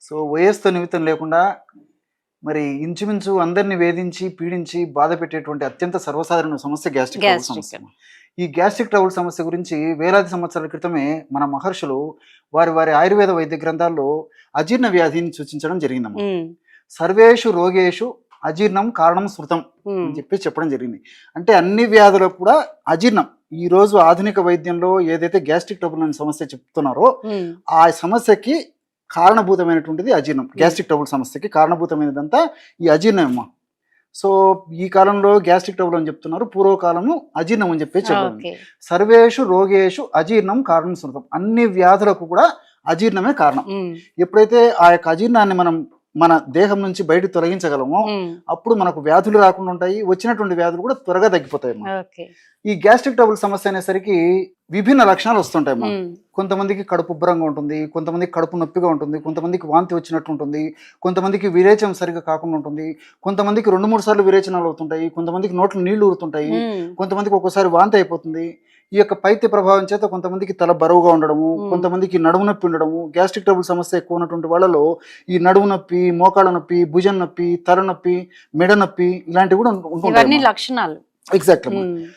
So వయస్సుతో నిమిత్తం లేకుండా మరి ఇంచుమించు అందరిని వేధించి పీడించి బాధ పెట్టేటువంటి అత్యంత సర్వసాధారణ సమస్య గ్యాస్ట్రిక్ ట్రబుల్ సమస్య. ఈ గ్యాస్ట్రిక్ ట్రబుల్ సమస్య గురించి వేలాది సంవత్సరాల క్రితమే మన మహర్షులు వారి ఆయుర్వేద వైద్య గ్రంథాల్లో అజీర్ణ వ్యాధిని సూచించడం జరిగిందమ్మా. సర్వేషు రోగేషు అజీర్ణం కారణం శృతం అని చెప్పడం జరిగింది. అంటే అన్ని వ్యాధులకు కూడా అజీర్ణం. ఈ రోజు ఆధునిక వైద్యంలో ఏదైతే గ్యాస్ట్రిక్ ట్రబుల్ అనే సమస్య చెప్తున్నారో ఆ సమస్యకి కారణభూతమైనటువంటిది అజీర్ణం. గ్యాస్ట్రిక్ ట్రబుల్ సమస్యకి కారణభూతమైనదంతా ఈ అజీర్ణమమ్మా. సో ఈ కాలంలో గ్యాస్ట్రిక్ ట్రబుల్ అని చెప్తున్నారు, పూర్వకాలము అజీర్ణం అని చెప్పండి. సర్వేషు రోగేషు అజీర్ణం కారణం శృతం. అన్ని వ్యాధులకు కూడా అజీర్ణమే కారణం. ఎప్పుడైతే ఆ యొక్క అజీర్ణాన్ని మనం మన దేహం నుంచి బయట తొలగించగలమో అప్పుడు మనకు వ్యాధులు రాకుండా ఉంటాయి, వచ్చినటువంటి వ్యాధులు కూడా త్వరగా తగ్గిపోతాయి. ఈ గ్యాస్ట్రిక్ ట్రబుల్ సమస్య అనేసరికి విభిన్న లక్షణాలు వస్తుంటాయి. కొంతమందికి కడుపు ఉబ్బరంగా ఉంటుంది, కొంతమందికి కడుపు నొప్పిగా ఉంటుంది, కొంతమందికి వాంతి వచ్చినట్టు ఉంటుంది, కొంతమందికి విరేచనం సరిగా కాకుండా ఉంటుంది, కొంతమందికి 2-3 సార్లు విరేచనాలు అవుతుంటాయి, కొంతమందికి నోట్లో నీళ్లు ఊరుతుంటాయి, కొంతమందికి ఒక్కోసారి వాంతి అయిపోతుంది. ఈ యొక్క పైత్య ప్రభావం చేత కొంతమందికి తల బరువుగా ఉండడము, కొంతమందికి నడుము నొప్పి ఉండడము. గ్యాస్ట్రిక్ ట్రబుల్ సమస్య ఎక్కువ ఉన్నటువంటి వాళ్ళలో ఈ నడుము నొప్పి, మోకాళ్ళ నొప్పి, భుజం నొప్పి, తల నొప్పి, మెడ నొప్పి ఇలాంటివి కూడా ఉంటాయి లక్షణాలు. ఎగ్జాక్ట్.